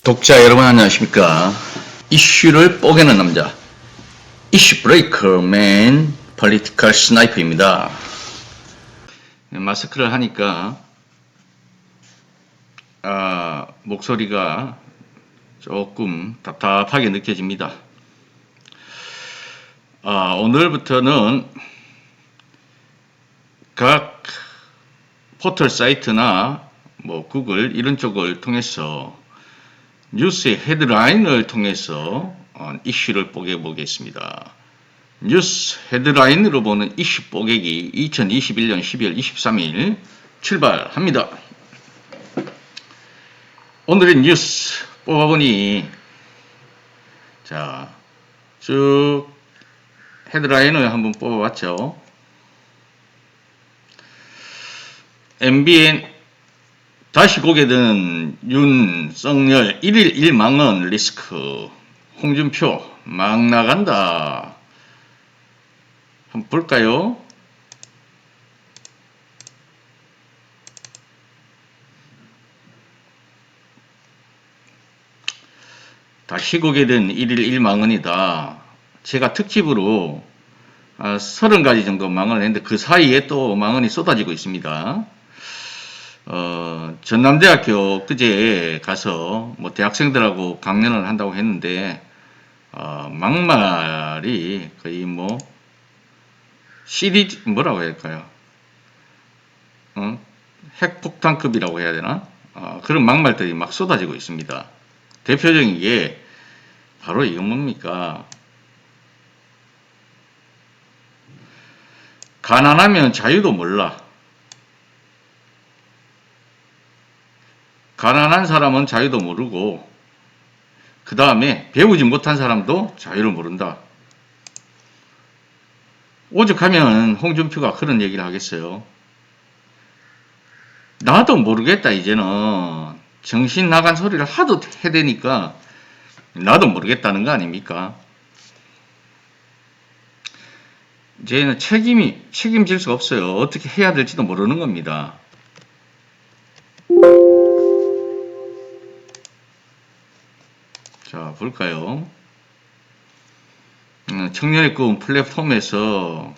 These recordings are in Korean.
독자 여러분 안녕하십니까. 이슈를 뽀개는 남자 이슈 브레이커 맨 폴리티컬 스나이퍼입니다. 마스크를 하니까 목소리가 조금 답답하게 느껴집니다. 오늘부터는 각 포털 사이트나 구글 이런 쪽을 통해서 뉴스의 헤드라인을 통해서 이슈를 뽀개보겠습니다. 뉴스 헤드라인으로 보는 이슈 뽀개기 2021년 12월 23일 출발합니다. 오늘의 뉴스 뽑아보니 쭉 헤드라인을 한번 뽑아봤죠. MBN 다시 고개든 윤석열 1일 1망언 리스크, 홍준표 막 나간다. 한번 볼까요? 다시 고개든 1일 1망언이다. 제가 특집으로 30가지 정도 망언을 했는데 그 사이에 또 망언이 쏟아지고 있습니다. 전남대학교 그제 가서 대학생들하고 강연을 한다고 했는데 막말이 거의 CD 뭐라고 해야 할까요? 핵폭탄급이라고 해야 되나? 그런 막말들이 막 쏟아지고 있습니다. 대표적인 게 바로 이건 뭡니까? 가난하면 자유도 몰라. 가난한 사람은 자유도 모르고 그 다음에 배우지 못한 사람도 자유를 모른다. 오죽하면 홍준표가 그런 얘기를 하겠어요. 나도 모르겠다. 이제는 정신 나간 소리를 하도 해대니까 나도 모르겠다는 거 아닙니까? 이제는 책임질 수가 없어요. 어떻게 해야 될지도 모르는 겁니다. 자, 볼까요? 청년의 꿈 플랫폼에서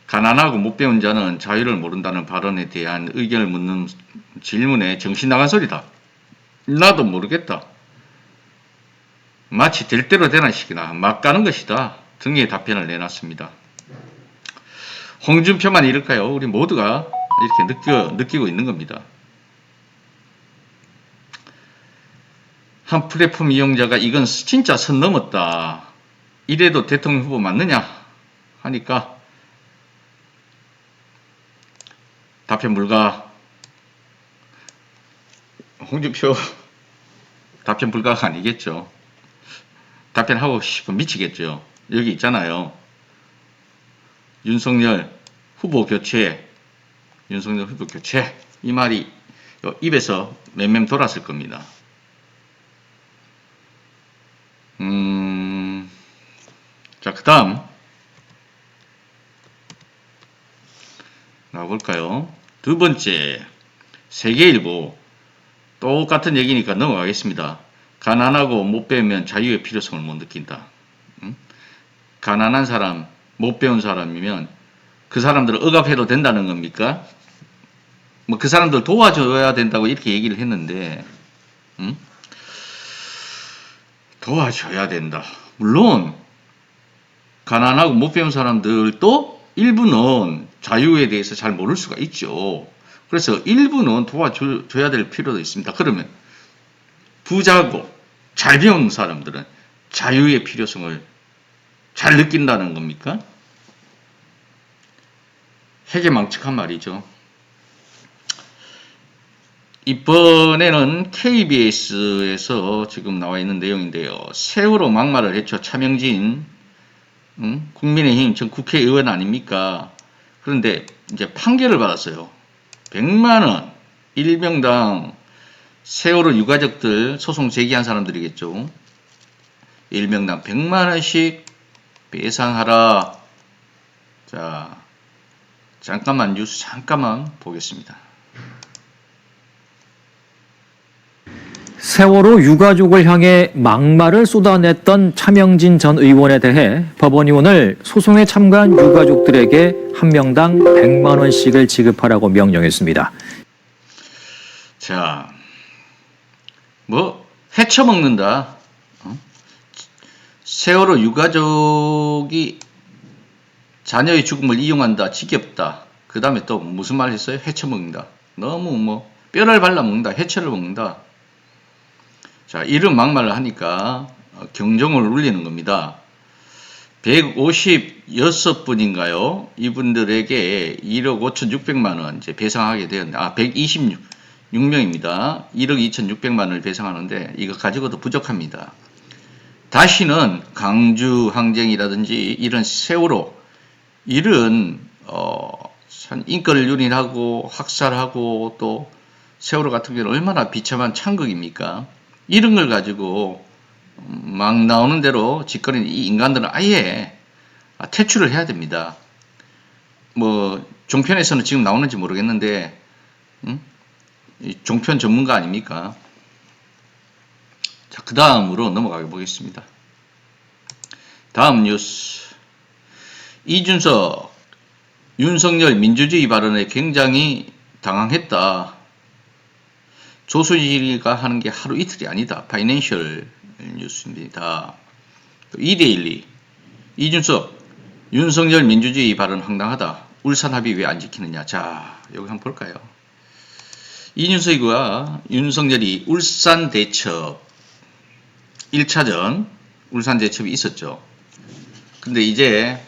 가난하고 못 배운 자는 자유를 모른다는 발언에 대한 의견을 묻는 질문에 정신 나간 소리다. 나도 모르겠다. 마치 될 대로 되는 식이나 막 가는 것이다. 등의 답변을 내놨습니다. 홍준표만 이럴까요? 우리 모두가 이렇게 느끼고 있는 겁니다. 한 플랫폼 이용자가 이건 진짜 선 넘었다. 이래도 대통령 후보 맞느냐? 하니까 답변 불가. 홍준표 답변 불가가 아니겠죠. 답변하고 싶으면 미치겠죠. 여기 있잖아요. 윤석열 후보 교체 이 말이 입에서 맴맴 돌았을 겁니다. 자, 그 다음 나볼까요? 두 번째, 세계일보. 똑같은 얘기니까 넘어가겠습니다. 가난하고 못 배우면 자유의 필요성을 못 느낀다. 가난한 사람, 못 배운 사람이면 그 사람들을 억압해도 된다는 겁니까? 그 사람들 도와줘야 된다고 이렇게 얘기를 했는데, 도와줘야 된다. 물론 가난하고 못 배운 사람들도 일부는 자유에 대해서 잘 모를 수가 있죠. 그래서 일부는 도와줘야 될 필요도 있습니다. 그러면 부자고 잘 배운 사람들은 자유의 필요성을 잘 느낀다는 겁니까? 해괴망측한 말이죠. 이번에는 KBS에서 지금 나와 있는 내용인데요. 세월호 막말을 했죠. 차명진 국민의힘 전 국회의원 아닙니까? 그런데 이제 판결을 받았어요. 100만원, 일명당 세월호 유가족들 소송 제기한 사람들이겠죠. 일명당 100만원씩 배상하라. 자, 잠깐만 뉴스 잠깐만 보겠습니다. 세월호 유가족을 향해 막말을 쏟아냈던 차명진 전 의원에 대해 법원이 오늘 소송에 참가한 유가족들에게 한 명당 100만 원씩을 지급하라고 명령했습니다. 자, 헤쳐먹는다. 세월호 유가족이 자녀의 죽음을 이용한다. 지겹다. 그 다음에 또 무슨 말 했어요? 헤쳐먹는다. 너무 뼈를 발라먹는다. 해체를 먹는다. 자, 이런 막말을 하니까 경종을 울리는 겁니다. 156분인가요? 이분들에게 1억 5,600만 원 이제 배상하게 되었는데, 126명입니다. 1억 2,600만 원을 배상하는데, 이거 가지고도 부족합니다. 다시는 강주 항쟁이라든지 이런 세월호, 이런, 인권을 유린하고 학살하고 또 세월호 같은 경우는 얼마나 비참한 창극입니까? 이런 걸 가지고 막 나오는 대로 짓거리는 이 인간들은 아예 퇴출을 해야 됩니다. 종편에서는 지금 나오는지 모르겠는데, 종편 전문가 아닙니까? 자, 그 다음으로 넘어가 보겠습니다. 다음 뉴스. 이준석, 윤석열 민주주의 발언에 굉장히 당황했다. 조선일보가 하는 게 하루 이틀이 아니다. 파이낸셜 뉴스입니다. 이데일리. 이준석, 윤석열 민주주의 발언 황당하다. 울산 합의 왜 안 지키느냐. 자, 여기 한번 볼까요? 이준석과 윤석열이 울산 대첩 1차전 울산 대첩이 있었죠. 근데 이제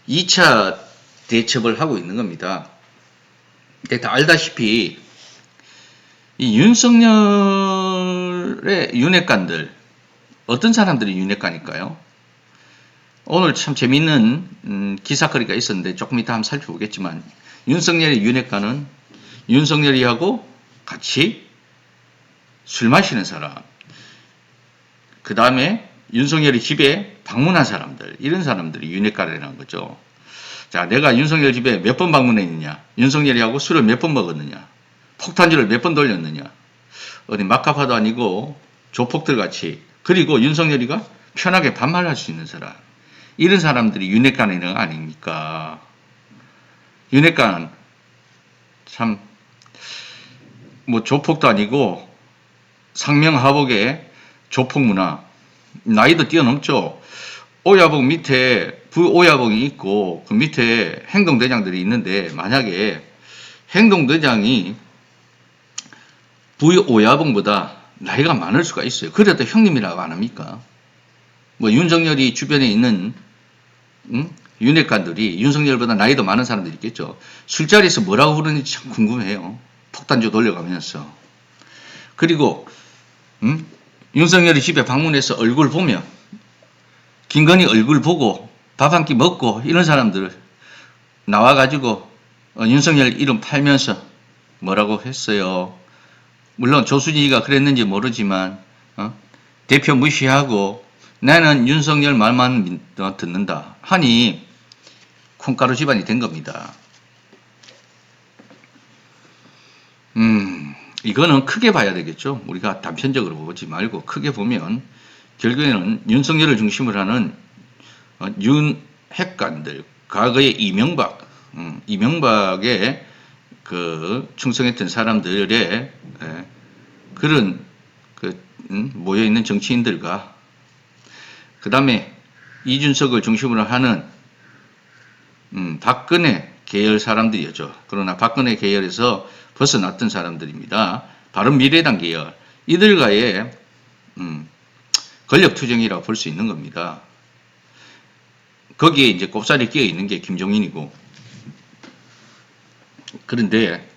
2차 대첩을 하고 있는 겁니다. 다 알다시피 이 윤석열의 윤핵관들, 어떤 사람들이 윤핵관일까요? 오늘 참 재밌는 기사거리가 있었는데 조금 이따 한번 살펴보겠지만, 윤석열의 윤핵관은 윤석열이하고 같이 술 마시는 사람, 그 다음에 윤석열이 집에 방문한 사람들, 이런 사람들이 윤핵관이라는 거죠. 자, 내가 윤석열 집에 몇 번 방문했느냐, 윤석열이하고 술을 몇 번 먹었느냐, 폭탄주를 몇 번 돌렸느냐, 어디 막가파도 아니고 조폭들 같이, 그리고 윤석열이가 편하게 반말할 수 있는 사람, 이런 사람들이 윤핵관이는 거 아닙니까? 윤핵관 참 조폭도 아니고 상명하복의 조폭 문화, 나이도 뛰어넘죠. 오야복 밑에 부오야복이 있고 그 밑에 행동대장들이 있는데, 만약에 행동대장이 부오야복보다 나이가 많을 수가 있어요. 그래도 형님이라고 안 합니까? 윤석열이 주변에 있는 윤핵관들이 윤석열보다 나이도 많은 사람들이 있겠죠. 술자리에서 뭐라고 부르는지 참 궁금해요. 폭탄주 돌려가면서. 그리고 윤석열이 집에 방문해서 얼굴 보면, 김건희 얼굴 보고 밥 한 끼 먹고 이런 사람들 나와가지고 윤석열 이름 팔면서 뭐라고 했어요. 물론 조순이가 그랬는지 모르지만 대표 무시하고 나는 윤석열 말만 듣는다 하니 콩가루 집안이 된 겁니다. 이거는 크게 봐야 되겠죠. 우리가 단편적으로 보지 말고 크게 보면 결국에는 윤석열을 중심으로 하는 윤핵관들, 과거에 이명박에 충성했던 사람들의 그런 모여있는 정치인들과, 그 다음에 이준석을 중심으로 하는 박근혜 계열 사람들이었죠. 그러나 박근혜 계열에서 벗어났던 사람들입니다. 바른미래당 계열, 이들과의 권력투쟁이라고 볼 수 있는 겁니다. 거기에 이제 꼽살이 끼어 있는 게 김종인이고, 그런데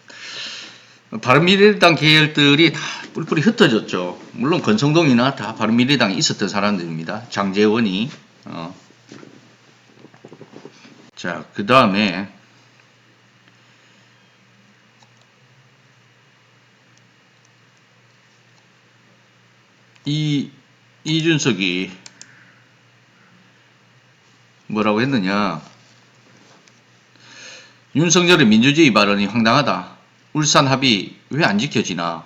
바른미래당 계열들이 다 뿔뿔이 흩어졌죠. 물론 권성동이나 다 바른미래당에 있었던 사람들입니다. 장제원이. 자, 그 다음에 이준석이 뭐라고 했느냐. 윤석열의 민주주의 발언이 황당하다. 울산 합의 왜 안 지켜지나.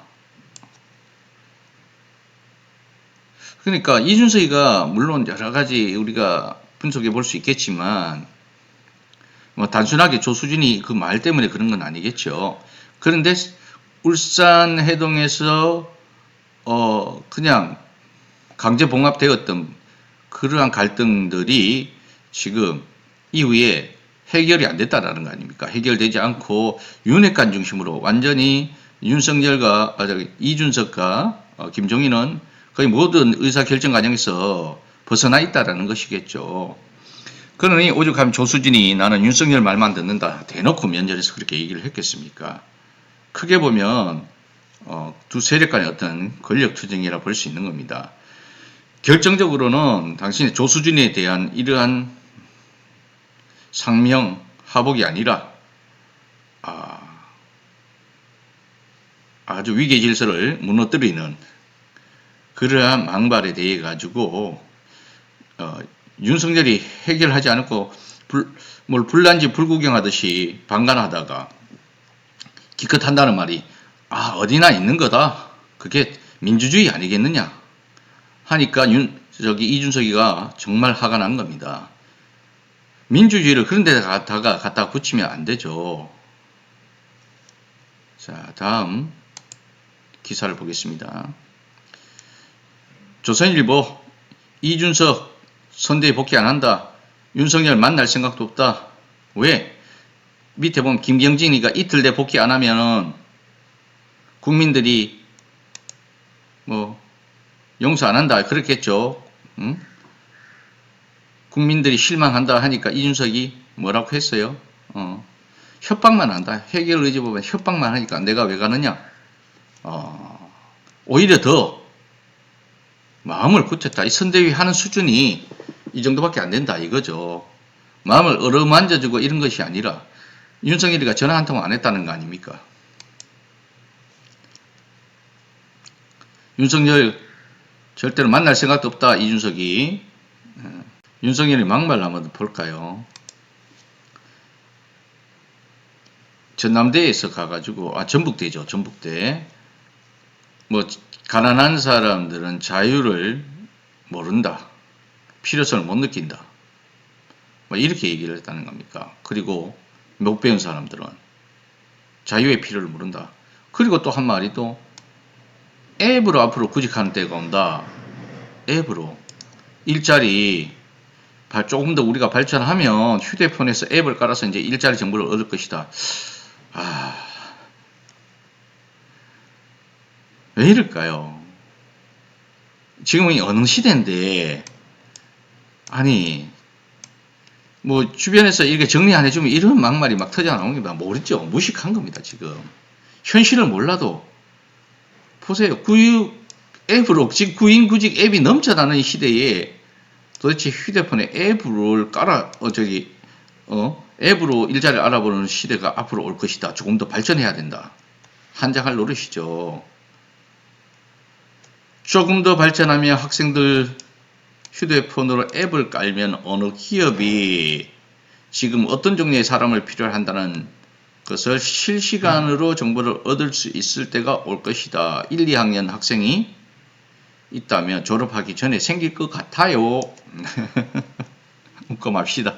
그러니까 이준석이가 물론 여러 가지 우리가 분석해 볼 수 있겠지만 뭐 단순하게 조수진이 그 말 때문에 그런 건 아니겠죠. 그런데 울산 해동에서 그냥 강제 봉합되었던 그러한 갈등들이 지금 이후에 해결이 안 됐다라는 거 아닙니까? 해결되지 않고 윤핵관 중심으로 완전히 윤석열과 이준석과 김종인은 거의 모든 의사결정 과정에서 벗어나 있다라는 것이겠죠. 그러니 오죽하면 조수진이 나는 윤석열 말만 듣는다 대놓고 면전에서 그렇게 얘기를 했겠습니까? 크게 보면 두 세력 간의 어떤 권력 투쟁이라 볼 수 있는 겁니다. 결정적으로는 당신의 조수진에 대한 이러한 상명 하복이 아니라 아주 위계 질서를 무너뜨리는 그러한 망발에 대해 가지고 윤석열이 해결하지 않고 뭘 불난지 불구경하듯이 방관하다가 기껏 한다는 말이 어디나 있는 거다. 그게 민주주의 아니겠느냐 하니까 이준석이가 정말 화가 난 겁니다. 민주주의를 그런 데다가 갖다 붙이면 안 되죠. 자, 다음 기사를 보겠습니다. 조선일보 이준석 선대에 복귀 안 한다. 윤석열 만날 생각도 없다. 왜? 밑에 보면 김경진이가 이틀 내 복귀 안 하면 국민들이 뭐 용서 안 한다 그렇겠죠. 응? 국민들이 실망한다 하니까 이준석이 뭐라고 했어요? 협박만 한다. 해결 의지 보면 협박만 하니까 내가 왜 가느냐? 오히려 더 마음을 굳혔다. 이 선대위 하는 수준이 이 정도밖에 안 된다 이거죠. 마음을 어루만져주고 이런 것이 아니라 윤석열이가 전화 한 통 안 했다는 거 아닙니까? 윤석열 절대로 만날 생각도 없다. 이준석이. 윤석열이 막말 한번 볼까요? 전남대에서 가가지고 전북대죠. 전북대. 뭐 가난한 사람들은 자유를 모른다. 필요성을 못 느낀다. 뭐 이렇게 얘기를 했다는 겁니까? 그리고 못 배운 사람들은 자유의 필요를 모른다. 그리고 또 한 말이 또 앱으로 앞으로 구직하는 때가 온다. 앱으로 일자리 조금 더 우리가 발전하면 휴대폰에서 앱을 깔아서 이제 일자리 정보를 얻을 것이다. 왜 이럴까요? 지금은 어느 시대인데 아니 뭐 주변에서 이렇게 정리 안 해주면 이런 막말이 막 터져 나오는 게 모르죠. 무식한 겁니다. 지금 현실을 몰라도 보세요. 앱으로 지금 구인구직 앱이 넘쳐나는 시대에 도대체 휴대폰에 앱을 앱으로 일자리를 알아보는 시대가 앞으로 올 것이다. 조금 더 발전해야 된다. 한장할 노릇이죠. 조금 더 발전하면 학생들 휴대폰으로 앱을 깔면 어느 기업이 지금 어떤 종류의 사람을 필요로 한다는 것을 실시간으로 정보를 얻을 수 있을 때가 올 것이다. 1, 2학년 학생이 있다면 졸업하기 전에 생길 것 같아요. 웃고 맙시다.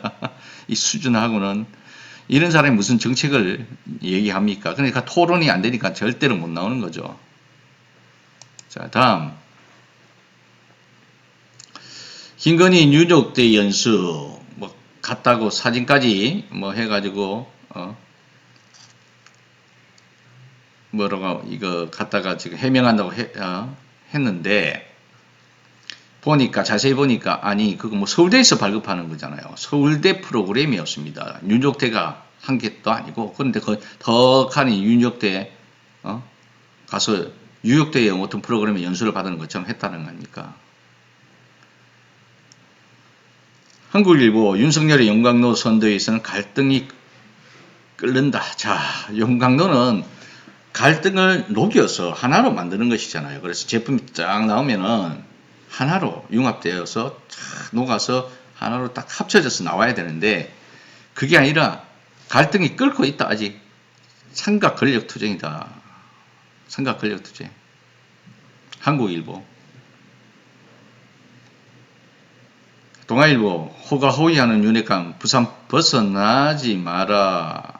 이 수준하고는 이런 사람이 무슨 정책을 얘기합니까? 그러니까 토론이 안 되니까 절대로 못 나오는 거죠. 자, 다음 김건희 뉴욕대 연수 뭐 갔다고 사진까지 뭐 해가지고 뭐라고 이거 갔다가 지금 해명한다고 했는데 보니까 자세히 보니까 아니 그거 뭐 서울대에서 발급하는 거잖아요. 서울대 프로그램이었습니다. 뉴욕대가 한 게 또 아니고 그런데 그 덕하니 뉴욕대 가서 뉴욕대의 어떤 프로그램에 연수를 받는 것처럼 했다는 거 아닙니까? 한국일보 윤석열의 용광로 선대위에서는 갈등이 끓는다. 자, 용광로는 갈등을 녹여서 하나로 만드는 것이잖아요. 그래서 제품이 쫙 나오면은 하나로 융합되어서 쫙 녹아서 하나로 딱 합쳐져서 나와야 되는데 그게 아니라 갈등이 끓고 있다. 아직 삼각 권력 투쟁이다. 삼각 권력 투쟁. 한국일보. 동아일보 호가호위하는 윤핵관 부산 벗어나지 마라.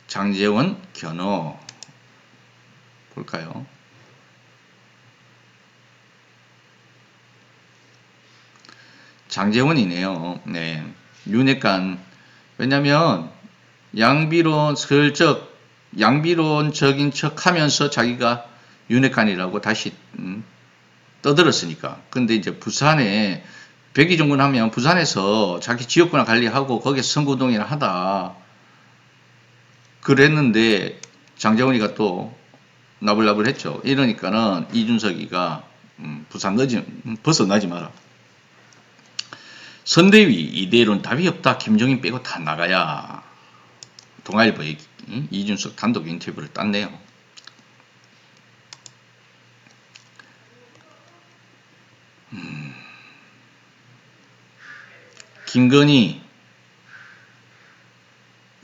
장제원 견호 볼까요? 장제원이네요. 네, 윤핵관. 왜냐면 양비론적인 척하면서 자기가 윤핵관이라고 다시 떠들었으니까. 근데 이제 부산에 백의종군 하면 부산에서 자기 지역구나 관리하고 거기서 선거운동이나 하다 그랬는데 장제원이가 또 나불나불 했죠. 이러니까는 이준석이가 부산 벗어나지 마라. 선대위 이대로는 답이 없다. 김종인 빼고 다 나가야. 동아일보에 이준석 단독 인터뷰를 땄네요. 김건희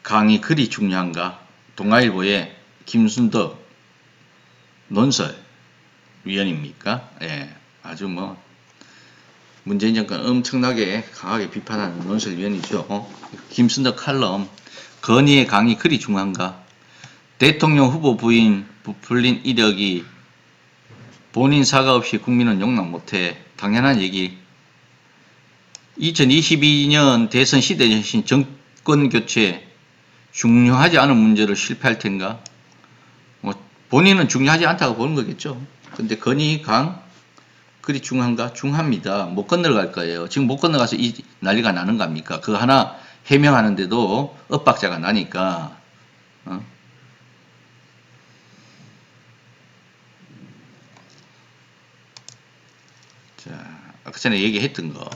강의 글이 중요한가? 동아일보의 김순덕 논설위원입니까? 예, 아주 뭐 문재인 정권 엄청나게 강하게 비판하는 논설위원이죠. 김순덕 칼럼 건희의 강의 글이 중요한가? 대통령 후보 부인 부풀린 이력이 본인 사과 없이 국민은 용납 못해. 당연한 얘기. 2022년 대선 시대정신 정권교체 중요하지 않은 문제를 실패할 텐가? 뭐 본인은 중요하지 않다고 보는 거겠죠. 근데 건희 강 글이 중요한가? 중요합니다. 못 건너갈 거예요. 지금 못 건너가서 이 난리가 나는 거 아닙니까? 그거 하나 해명하는데도 엇박자가 나니까. 자, 아까 전에 얘기했던 거.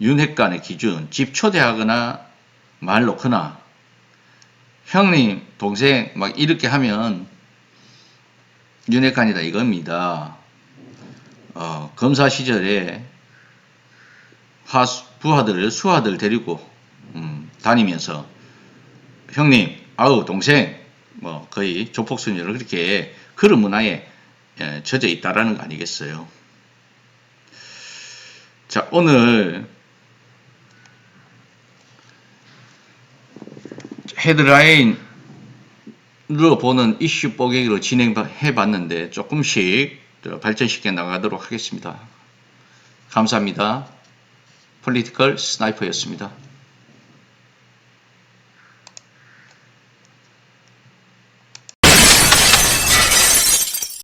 윤핵관의 기준, 집 초대하거나 말 놓거나 형님, 동생 막 이렇게 하면 윤핵관이다 이겁니다. 검사 시절에 수하들 데리고 다니면서 형님, 아우 동생 뭐 거의 조폭수녀를 그렇게 그런 문화에 젖어 있다라는 거 아니겠어요. 자, 오늘 헤드라인으로 보는 이슈 뽀개기로 진행해 봤는데 조금씩 발전시켜 나가도록 하겠습니다. 감사합니다. 폴리티컬 스나이퍼였습니다.